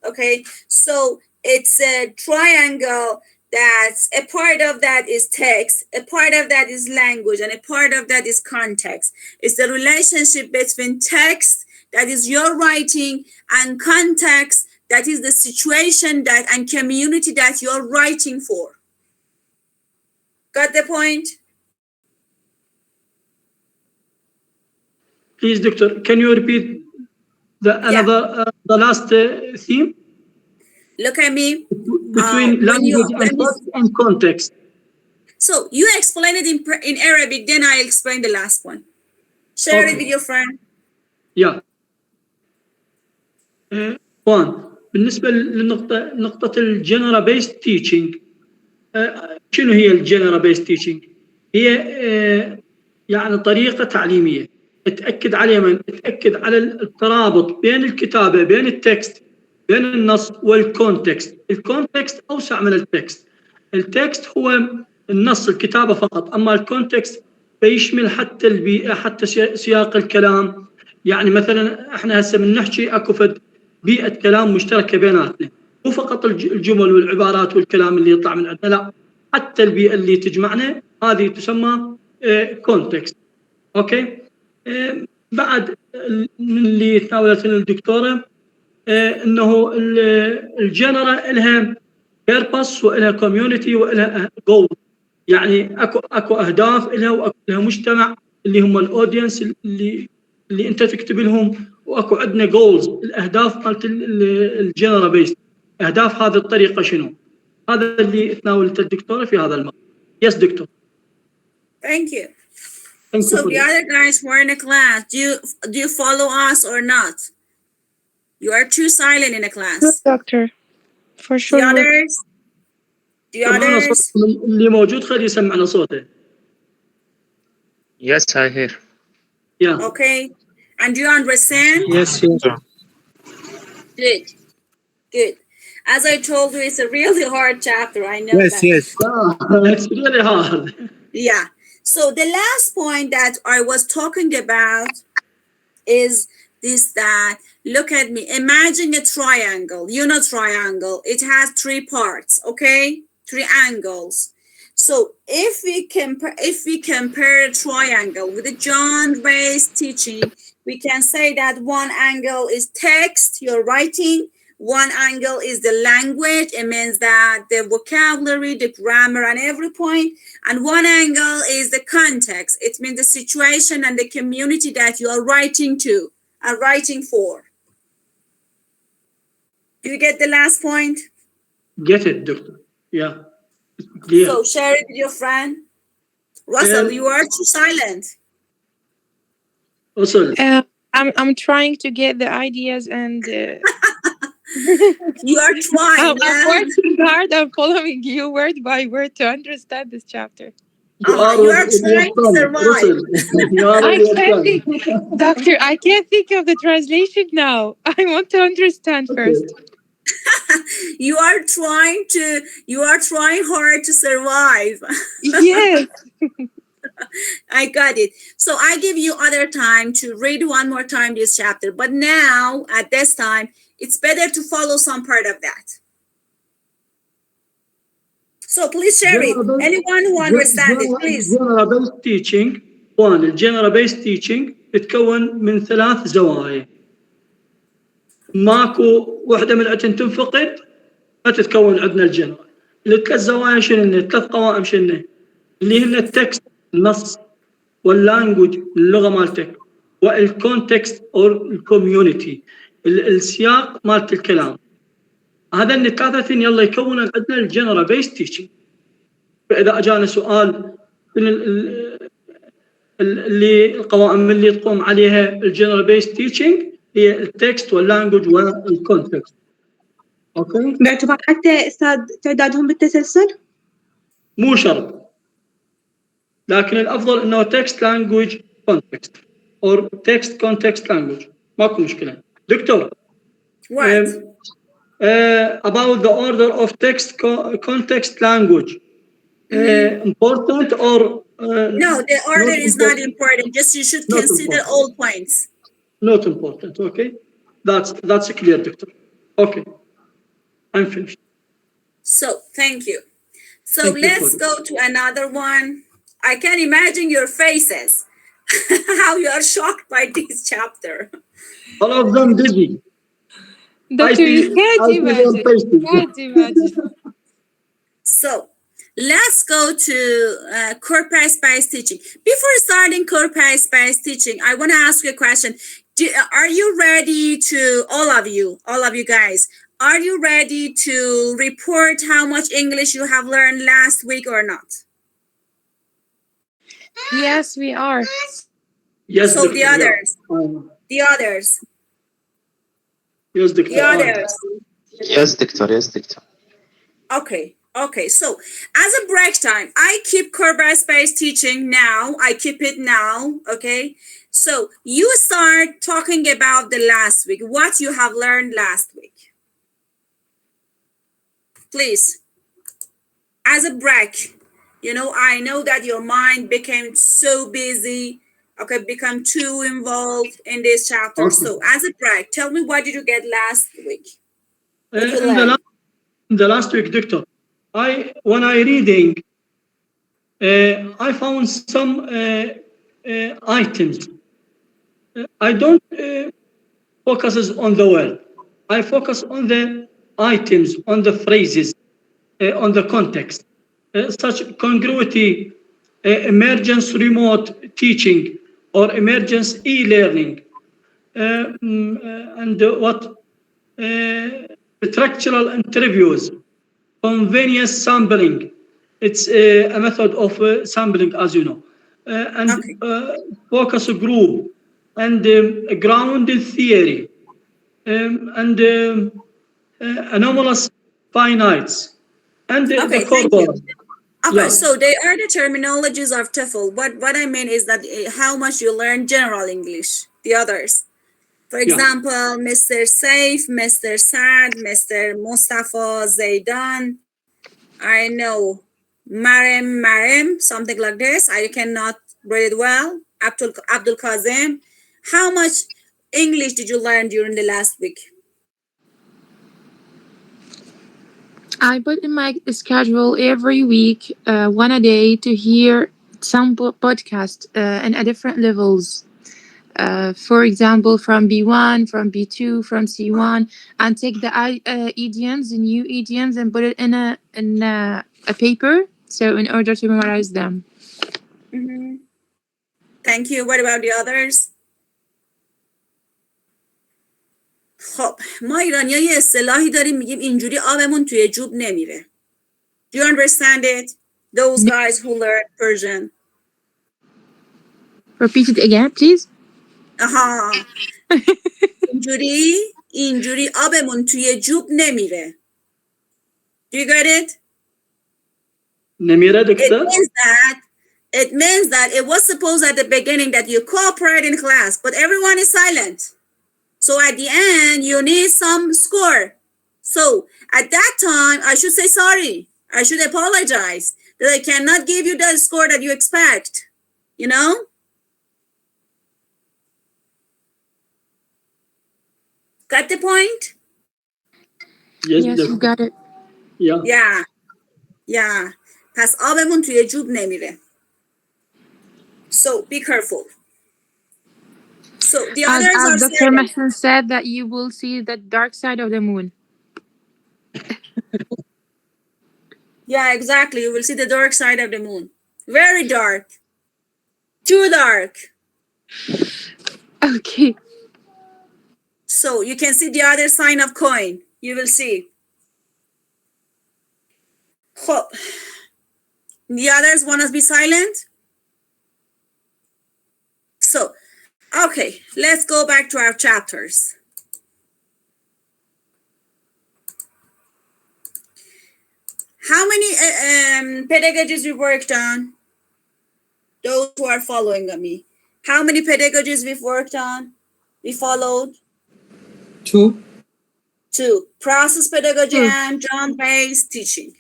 A: Okay. So it's a triangle that's a part of that is text, a part of that is language, and a part of that is context. It's the relationship between text, that is your writing, and context, that is the situation that and community that you're writing for. Got the point?
D: Please, Doctor, can you repeat the last theme?
A: Look at me.
D: Between language and context.
A: So you explain it in Arabic, then I explain the last one. Share it with your friend.
D: Yeah. One. بالنسبة لنقطة الجنرال بيست تيتشنج، شنو هي الجنرال بيست تيتشنج؟ هي يعني طريقة تعليمية تأكد على الترابط بين الكتابة، بين التكست، بين النص والكونتكست. الكونتكست أوسع من التكست. التكست هو النص الكتابة فقط، أما الكونتكست فيشمل حتى البيئة، حتى سياق الكلام، يعني مثلا احنا هسه من نحكي اكو فد بيئه كلام مشتركه بيناتنا، مو فقط الجمل والعبارات والكلام اللي يطلع من عندنا، لا حتى البيئه اللي تجمعنا هذه تسمى كونتكست. اوكي. بعد من اللي تناولت الدكتوره انه الجنرا لها بيربس والها كوميونتي والها جول، يعني اكو اهداف لها واكو لها مجتمع اللي هم الاودينس اللي انت تكتب لهم، واكو عندنا جولز الاهداف مالت الجنرا بيست. اهداف هذه الطريقه شنو؟ هذا اللي تناولته الدكتوره في هذا المقام. يس دكتور.
A: Thank you.
D: Thank you
A: So
D: for
A: the
D: that.
A: other guys who are in the class, do you follow us or not? You are too silent in the class.
C: Good, doctor. For
A: The
C: sure.
A: others? The
D: سمعنا
A: others?
D: صوت اللي موجود خليه يسمعنا صوته.
F: Yes, I hear.
D: Yeah.
A: Okay. And do you understand?
E: Yes, yes.
A: Good. Good. As I told you, it's a really hard chapter. I know
E: Yes,
A: that.
E: yes.
D: It's really hard.
A: Yeah. So the last point that I was talking about is this, that look at me. Imagine a triangle. You know triangle. It has three parts, okay? Three angles. So if we compare a triangle with the John Ray's teaching, we can say that one angle is text, you're writing. One angle is the language. It means that the vocabulary, the grammar, and every point. And one angle is the context. It means the situation and the community that you are writing to and writing for. Do you get the last point?
D: Get it, doctor. Yeah. Clear.
A: So share it with your friend. Russell, you are too silent.
D: Russell.
C: I'm trying to get the ideas and
A: You are trying.
C: I'm working hard. I'm following you word by word to understand this chapter.
D: You are
A: trying to survive.
D: Russell. You are
C: I can't think, doctor. I can't think of the translation now. I want to understand first.
A: You are trying hard to survive.
C: Yes.
A: I got it. So I give you other time to read one more time this chapter. But now, at this time, it's better to follow some part of that. So please share it. Anyone who understands it, please.
D: General-based teaching. الجنرال-based teaching تتكون من 3 زوايا. ماكو وحده من العتن تنفقد ما تتكون عندنا الجنرال. ال3 زوايا شنو؟ 3 قوائم شنو؟ اللي هن التكست النص، واللانجوج اللغه مالتك، والكونتكست او الكوميونتي السياق مالت الكلام. هذا الثلاثه يلا يكون عندنا الجنرال بيست تيشنج. فاذا اجانا سؤال من اللي القوائم اللي تقوم عليها الجنرال بيست تيشنج هي التكست واللانجوج والكونتكست. اوكي.
G: باعتبار حتى استاذ تعدادهم بالتسلسل؟
D: مو شرط، لكن الافضل انه تكست لانجوج كونتكست او تكست كونتكست لانجوج، ماكو مشكله. دكتور.
A: What?
D: About the order of text context language. Important or
A: No, the order is not important. Just you should
D: Not
A: consider
D: important.
A: all points.
D: not important? Okay, that's clear, doctor. Okay, I'm finished.
A: So thank you. So
D: Thank you
A: let's
D: for
A: go to another one. I can imagine your faces, how you are shocked by this chapter.
D: All of them dizzy.
C: Doctor, you can't
D: I see them
C: imagine.
D: pasting.
C: Can't imagine.
A: So let's go to corpus-based teaching. Before starting corpus-based teaching, I want to ask you a question. Are you ready to, all of you guys, are you ready to report how much English you have learned last week or not?
C: Yes, we are.
D: Yes,
A: So
D: doctor,
A: the others,
D: yeah.
A: the others,
D: Yes, doctor.
A: the others.
F: Yes, doctor. Yes, doctor.
A: Okay. So as a break time, I keep corpus-based teaching now. I keep it now. Okay. So you start talking about the last week, what you have learned last week. Please. As a break, I know that your mind became so busy Okay, become too involved in this chapter.
D: Okay.
A: So as a brag, tell me, what did you get last week? What you
D: In
A: learned?
D: the last week, doctor, when I reading, I found some items. I don't focuses on the word. I focus on the items, on the phrases, on the context. Such congruity, emergence remote teaching, or emergence e-learning, and what structural interviews, convenience sampling. It's a method of sampling, as you know, and
A: Okay.
D: focus group, and grounded theory, and anomalous finites, and the
A: Okay, thank you.
D: corpus.
A: Okay,
D: Yeah,
A: so they are the terminologies of TOEFL. What I mean is that how much you learn general English, the others. For
D: yeah.
A: example, Mr. Saif, Mr. Saad, Mr. Mustafa, Zaidan, I know Marem, something like this. I cannot read it well. Abdul Kazim. How much English did you learn during the last week?
C: I put in my schedule every week, one a day, to hear some podcast and at different levels. For example, from B1, from B2, from C1, and take the idioms, the new idioms, and put it in a paper. So in order to memorize them.
A: Mhm. Thank you. What about the others? خب ما ایرانی‌ها یه اصطلاحی داریم میگیم اینجوری آبمون توی جوب نمیره. Do you understand it? Those guys who learn Persian.
C: Repeat it again, please.
A: آها. اینجوری آبمون توی جوب نمیره. Do you get it?
D: نمیره دکتر؟
A: It means that it was supposed at the beginning that you cooperate in class, but everyone is silent. So at the end, you need some score. So at that time, I should say sorry. I should apologize that I cannot give you the score that you expect. You know? Got the point?
C: Yes, you got it.
D: Yeah.
A: Yeah. پس آبمون توی جوب نمیره. So be careful. So the others are
C: Dr. Mahsen said that you will see the dark side of the moon.
A: Yeah, exactly. You will see the dark side of the moon. Very dark. Too dark.
C: Okay.
A: So you can see the other sign of coin. You will see. خب. The others want us to be silent? So, okay, let's go back to our chapters. How many pedagogies we worked on? Those who are following me. How many pedagogies we've worked on? We followed?
E: 2.
A: 2. Process pedagogy and John-based teaching.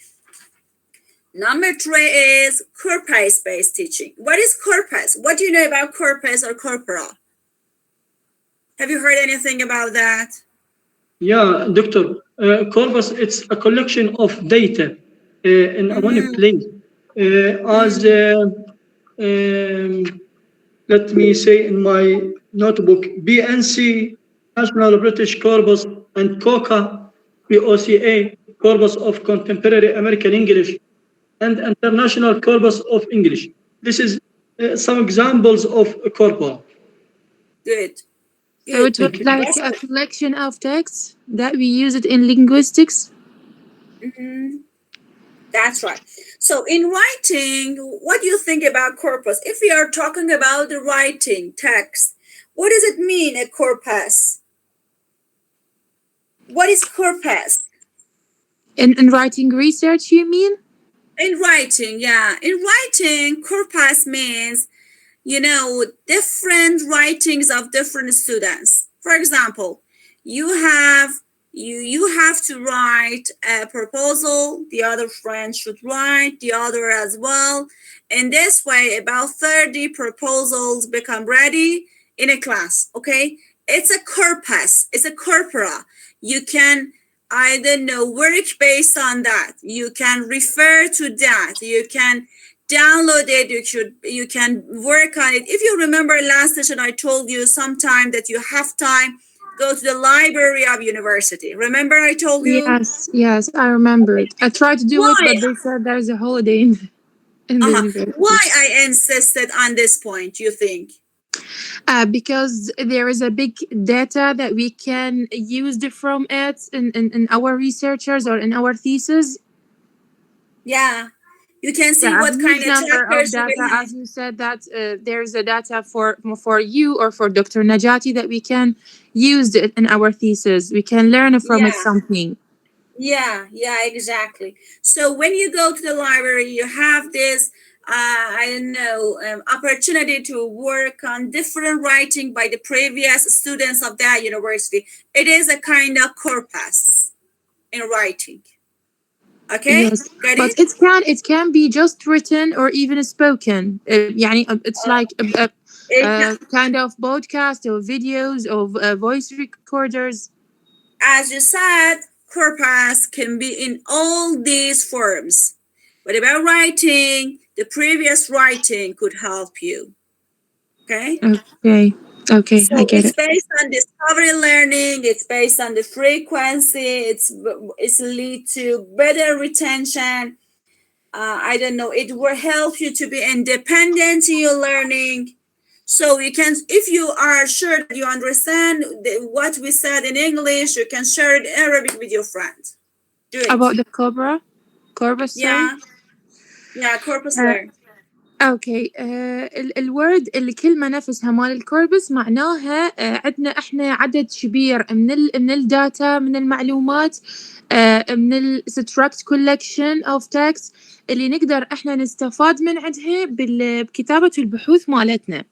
A: Number 3 is corpus-based teaching. What is corpus? What do you know about corpus or corpora? Have you heard anything about that?
D: Yeah, doctor. Corpus, it's a collection of data in one place. Let me say in my notebook, BNC, National British Corpus, and COCA, POCA, Corpus of Contemporary American English, and International Corpus of English. This is some examples of corpora.
A: Good.
C: So it was like a collection of texts that we use it in linguistics.
A: That's right. So in writing, what do you think about corpus? If we are talking about the writing text, what does it mean, a corpus? What is corpus?
C: In writing research, you mean?
A: In writing, yeah. In writing, corpus means, different writings of different students. For example, you have you have to write a proposal. The other friend should write the other as well. In this way, about 30 proposals become ready in a class. Okay, it's a corpus. It's a corpora. You can, I don't know, work based on that. You can refer to that. You can download it. You can work on it. If you remember last session, I told you sometime that you have time, go to the library of university. Remember I told you?
C: Yes, I remembered. I tried to do it,
A: Why?
C: but they said there's a holiday in the university.
A: Why I insisted on this point, you think?
C: Because there is a big data that we can use from it in our researchers or in our thesis.
A: Yeah. You can see
C: Yeah,
A: what
C: a
A: kind
C: huge
A: of
C: number of
A: chapters
C: data,
A: we have.
C: as you said, that there's a data for you or for Dr. Najati that we can use it in our thesis. We can learn from it
A: Yeah.
C: something.
A: Yeah, exactly. So when you go to the library, you have this, opportunity to work on different writing by the previous students of that university. It is a kind of corpus in writing. Okay,
C: Yes,
A: got
C: but
A: it?
C: it can be just written or even spoken. It's like a kind of podcast or videos or voice recorders.
A: As you said, corpus can be in all these forms. But about writing, the previous writing could help you. Okay?
C: Okay,
A: So
C: I get
A: it's
C: it.
A: based on discovery learning, it's based on the frequency, it's lead to better retention. I don't know, it will help you to be independent in your learning. So you can, if you are sure that you understand what we said in English, you can share it in Arabic with your friend. Do it.
C: About the corpus, sorry.
A: Yeah, corpus learn.
C: اوكي الورد الكلمة نفسها مال الكوربس معناها عندنا احنا عدد كبير من الداتا من المعلومات من الستراكت كولكشن اوف تكست اللي نقدر احنا نستفاد من عندها بكتابة البحوث مالتنا.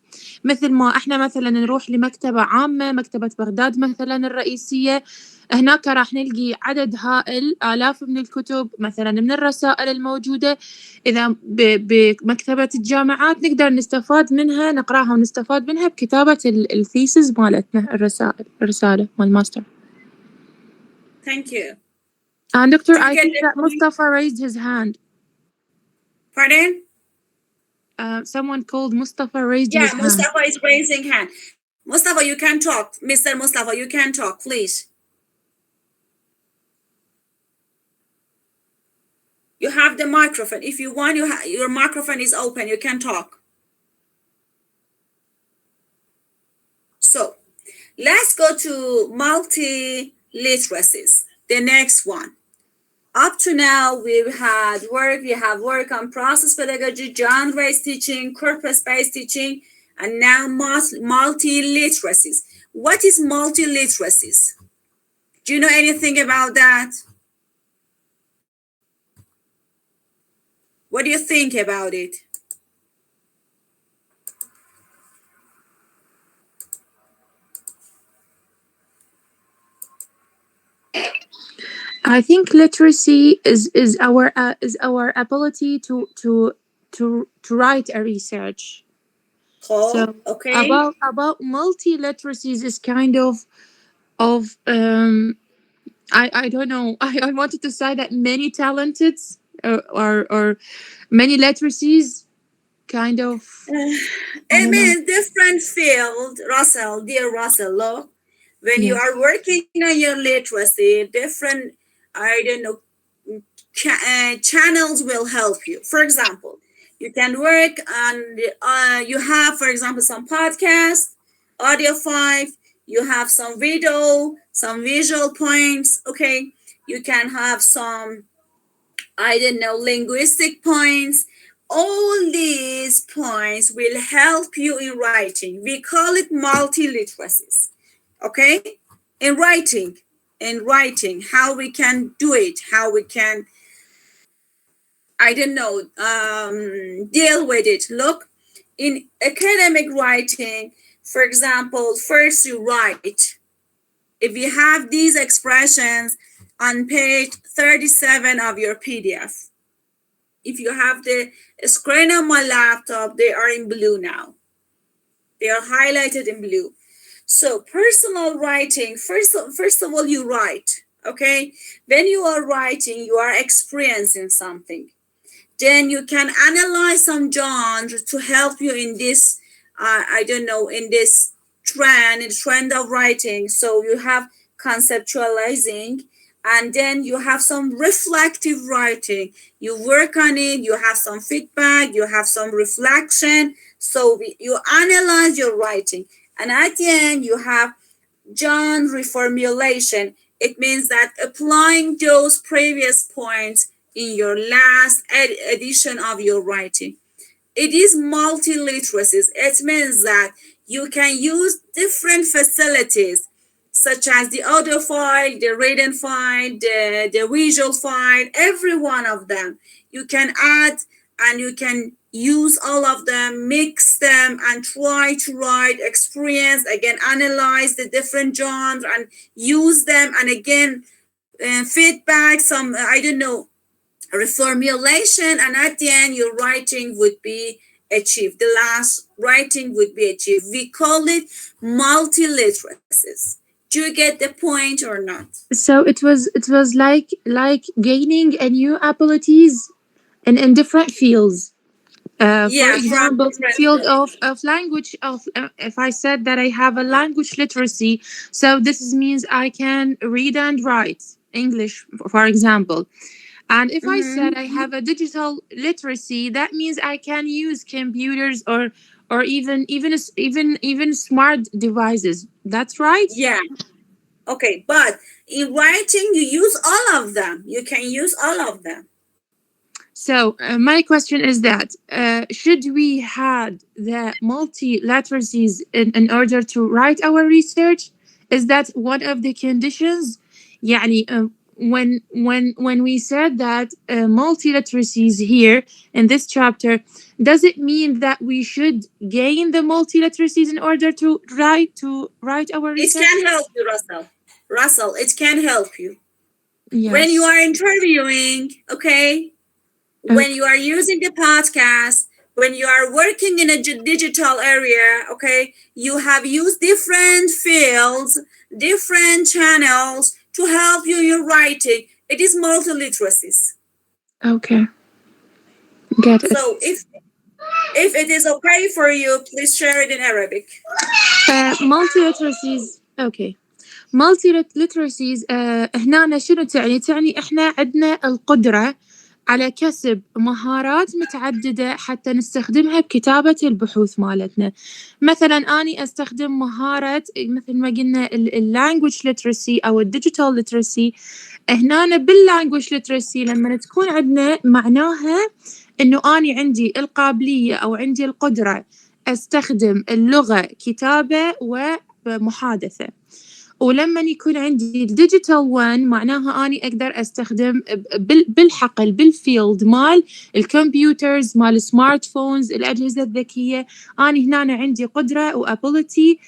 C: مثل ما احنا مثلا نروح لمكتبة عامة، مكتبة بغداد مثلا الرئيسية، هناك راح نلقي عدد هائل آلاف من الكتب مثلا من الرسائل الموجودة. إذا بمكتبة الجامعات نقدر نستفاد منها، نقراها ونستفاد منها بكتابة الثيسز مالتنا، الرسالة مال الماستر.
A: Thank you.
C: And Doctor, I think that Mustafa raised his hand.
A: Pardon?
C: Someone called Mustafa raised his hand.
A: Yeah, Mustafa is raising hand. Mustafa, you can talk. Mr. Mustafa, you can talk, please. You have the microphone. If you want, your microphone is open. You can talk. So, let's go to multi-literacies. The next one. Up to now, we have work on process pedagogy, genre-based teaching, corpus-based teaching, and now multi-literacies. What is multi-literacies? Do you know anything about that? What do you think about it?
C: I think literacy is our ability to write a research.
A: Cool.
C: So
A: okay.
C: About multi-literacies is kind of I don't know. I wanted to say that many talented or many literacies kind of.
A: It means different field, Russell, dear Russell, look, when you are working on your literacy, different, channels will help you. For example, you can work on, you have, for example, some podcast, audio 5, you have some video, some visual points, okay? You can have some, linguistic points. All these points will help you in writing. We call it multi-literacies, okay? In writing, how we can do it, how we can, deal with it. Look, in academic writing, for example, first you write. if you have these expressions on page 37 of your PDF. If you have the screen on my laptop, they are in blue now. They are highlighted in blue. So personal writing, first of all, you write, okay? When you are writing, you are experiencing something. Then you can analyze some genre to help you in this, in this trend of writing. So you have conceptualizing, and then you have some reflective writing. You work on it, you have some feedback, you have some reflection. So you analyze your writing. And at the end, you have genre reformulation. It means that applying those previous points in your last edition of your writing. It is multiliteracies. It means that you can use different facilities, such as the audio file, the written file, the visual file, every one of them. You can add and you can use all of them, mix them, and try to write, experience, again, analyze the different genres and use them, and again, feedback, some, reformulation, and at the end, your writing would be achieved. The last writing would be achieved. We call it multiliteracies. Do you get the point or not?
C: So it was like gaining a new abilities in different fields. For example, field of language, if I said that I have a language literacy, so this means I can read and write English, for example. And if I said I have a digital literacy, that means I can use computers or even smart devices. That's right?
A: Yeah. Okay, but in writing, you use all of them. You can use all of them.
C: So my question is that should we have the multiliteracies in order to write our research? Is that one of the conditions? يعني, when we said that multiliteracies here in this chapter, does it mean that we should gain the multiliteracies in order to write our research?
A: It can help you, Russell, it can help you.
C: Yes.
A: When you are interviewing, okay? When you are using the podcast, when you are working in a digital area, okay, you have used different fields, different channels to help you in your writing. It is multiliteracies.
C: Okay. Get it.
A: So if it is okay for you, please share it in Arabic.
C: multiliteracies. Okay. multiliteracies هنا شنو تعني احنا عندنا القدرة على كسب مهارات متعددة حتى نستخدمها بكتابة البحوث مالتنا. مثلا أني أستخدم مهارة مثل ما قلنا اللانجوج literacy أو الديجيتال literacy. هنا باللانجوج literacy لما تكون عندنا معناها إنه أني عندي القابلية أو عندي القدرة أستخدم اللغة كتابة ومحادثة. ولما يكون عندي الديجيتال وان معناها أني أقدر أستخدم بالحقل بالفيلد مال الكمبيوترز مال السمارت فونز الأجهزة الذكية. أني هنا عندي قدرة وابيليتي.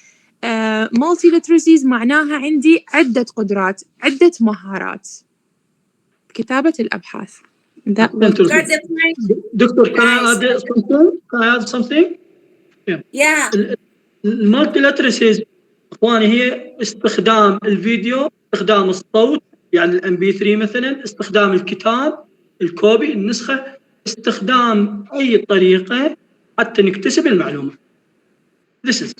C: multiliteracies معناها عندي عدة قدرات عدة مهارات كتابة الأبحاث.
D: Doctor, can I add something?
A: Yeah.
D: المالتيلاترسيز اخواني هي استخدام الفيديو، استخدام الصوت يعني الام بي 3 مثلا، استخدام الكتاب الكوبي النسخه، استخدام اي طريقه حتى نكتسب المعلومه. This is.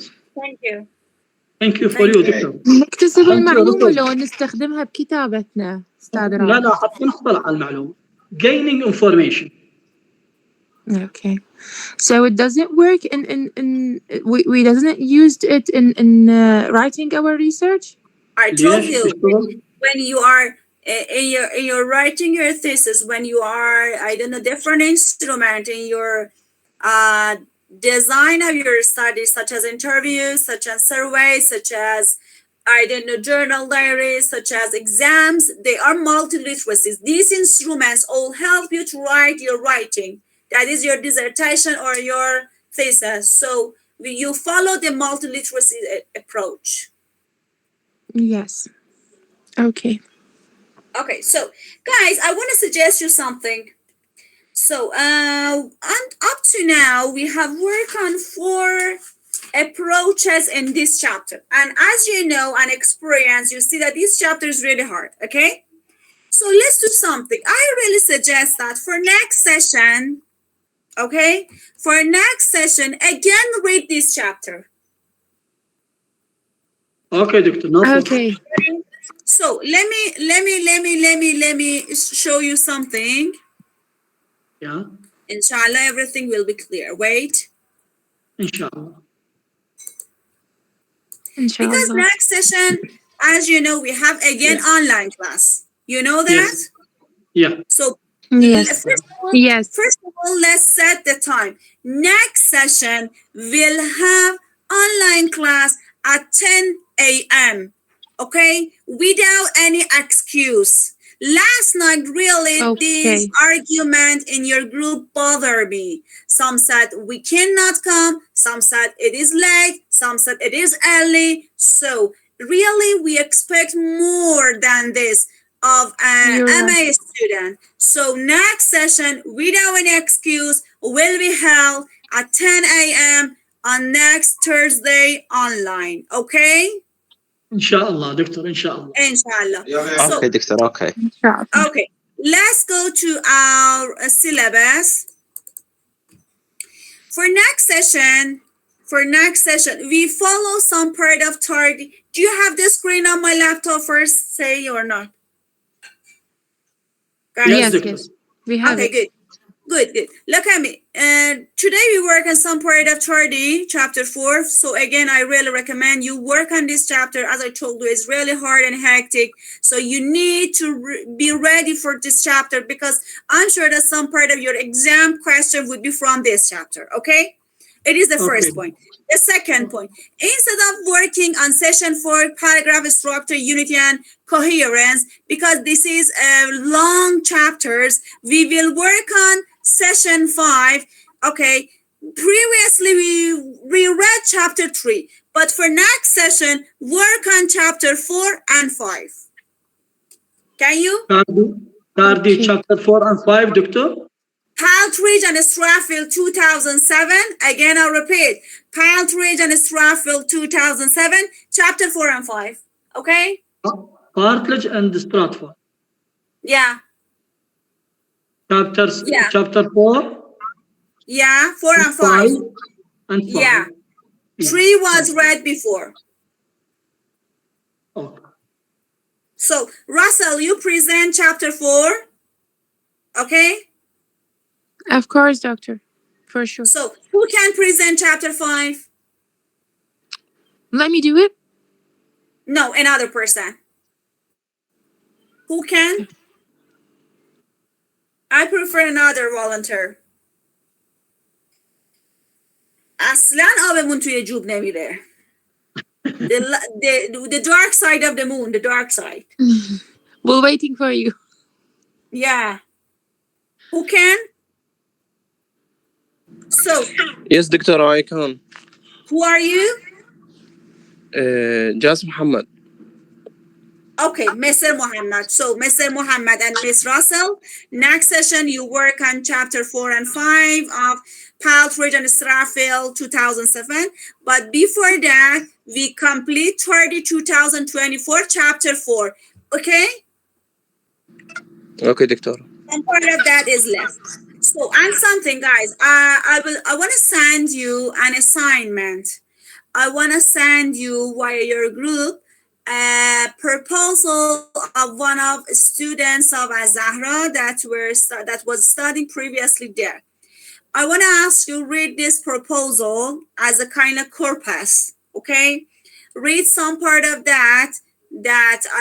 D: Thank you for you دكتور.
C: نكتسب المعلومه لو نستخدمها بكتابتنا استاذ رامي.
D: لا حتى نحصل على المعلومه. Gaining information.
C: Okay, so it doesn't work we doesn't used it in writing our research.
A: I told you when you are in your writing your thesis, when you are different instrument in your design of your studies, such as interviews, such as surveys, such as journal diaries, such as exams, they are multiliteracies. These instruments all help you to write your writing. That is your dissertation or your thesis. So you follow the multiliteracy approach.
C: Yes. Okay.
A: Okay, so guys, I want to suggest you something. So, and up to now, we have worked on 4 approaches in this chapter. And as you know and experience, you see that this chapter is really hard, okay? So let's do something. I really suggest that for next session, okay? For next session, again, read this chapter.
D: Okay, doctor. No problem.
C: Okay.
A: So let me show you something.
D: Yeah,
A: Inshallah, everything will be clear. Wait.
D: inshallah.
A: Because
C: Inshallah.
A: next session, as you know, we have again online class. You know that?
D: Yes. Yeah.
A: So
C: Yes.
A: first of all, let's set the time. Next session, we'll have online class at 10 a.m. Okay? Without any excuse. Last night, really, this
C: Okay.
A: argument in your group bothered me. Some said we cannot come. Some said it is late. Some said it is early. So really, we expect more than this of an
C: You're
A: MA
C: right.
A: student. So next session, without any excuse, will be held at 10 a.m. on next Thursday online. Okay?
D: Inshallah, doctor. Inshallah.
A: Inshallah. So,
F: Okay, doctor. Okay.
C: Inshallah.
A: okay, let's go to our syllabus. For next session, we follow some part of target. Do you have the screen on my laptop first, say or not? Guys?
D: Yes,
C: Yes,
D: doctor.
C: yes. We have
A: Okay,
C: it.
A: good. Good. Look at me. Today we work on some part of 30, chapter 4. So again, I really recommend you work on this chapter. As I told you, it's really hard and hectic. So you need to be ready for this chapter because I'm sure that some part of your exam question would be from this chapter. Okay? It is the first
D: Okay.
A: point. The second point, instead of working on session 4, paragraph structure, unity, and coherence, because this is long chapters, we will work on session 5. Okay, previously we read chapter 3, but for next session, work on chapter 4 and 5. Can you?
D: Tardi,
C: Okay.
D: chapter 4 and 5, doctor.
A: Paltridge and Strathfield 2007. Again, I'll repeat. Paltridge and Strathfield 2007, chapter 4 and 5. Okay?
D: Partridge and Stratford.
A: Yeah.
D: Chapters.
A: Yeah.
D: Chapter 4.
A: Yeah. 4 and 5.
D: And 5.
A: Yeah. 3 was read before.
D: Okay.
A: So, Russell, you present chapter 4. Okay?
C: Of course, doctor. For sure.
A: So, who can present chapter 5?
C: Let me do it.
A: No, another person. Who can? I prefer another volunteer. اصلا آبمون توی جوب نمیره. The dark side of the moon, the dark side.
C: We're waiting for you.
A: Yeah. Who can? So,
H: Yes, Doctor, I can.
A: who are you?
H: Just Muhammad.
A: Okay, Mr. Muhammad. So, Mr. Muhammad and Miss Russell, next session you work on chapter 4 and 5 of Paltridge and Strathfield 2007. But before that, we complete 2024 chapter 4. Okay?
H: Okay, Doctor.
A: And part of that is left. So, and something, guys, I want to send you an assignment. I want to send you via your group a proposal of one of students of Azahra that was studying previously there. I want to ask you read this proposal as a kind of corpus, okay? Read some part of that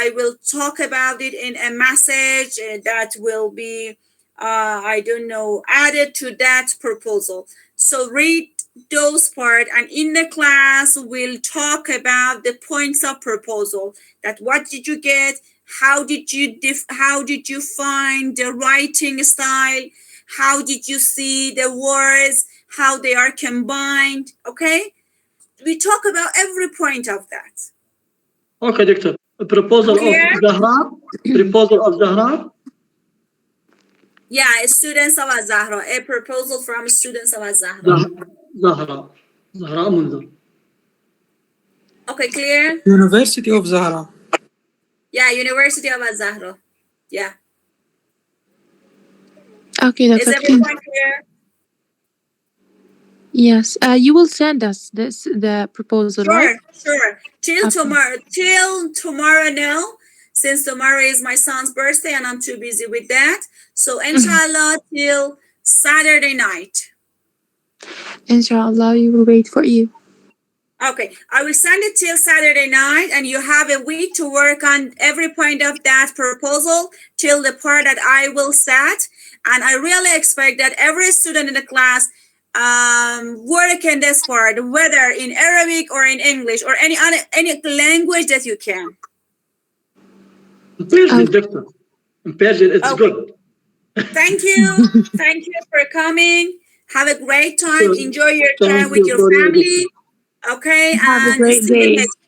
A: I will talk about it in a message that will be, added to that proposal. So read those part, and in the class we'll talk about the points of proposal. That what did you get? How did you find the writing style? How did you see the words? How they are combined? Okay, we talk about every point of that.
D: Okay, doctor. proposal
A: Clear?
D: of Zahra. Proposal of Zahra.
A: Yeah, students of Al-Zahra. A proposal from students of Al-Zahra.
D: Zahra. Zahra Munzar.
A: Okay, clear?
E: University of Zahra.
A: Yeah, University of Al-Zahra. Yeah.
C: Okay,
A: Is
C: Dr.
A: everyone clear?
C: Yes. You will send us the proposal, right?
A: Sure. Till
C: Okay.
A: tomorrow, no. Since tomorrow is my son's birthday and I'm too busy with that. So inshallah till Saturday night.
C: Inshallah, we will wait for you.
A: Okay, I will send it till Saturday night and you have a week to work on every point of that proposal till the part that I will set. And I really expect that every student in the class work in this part, whether in Arabic or in English or any language that you can.
D: In Persian, doctor. In Persian, it's
A: Okay.
D: good.
A: Thank you. Thank you for coming. Have a great time.
D: Sure.
A: Enjoy your
D: Thank
A: time with
D: you
A: your
D: for your
A: family. Okay,
C: Have a
A: and
C: great
A: see you
C: day.
A: next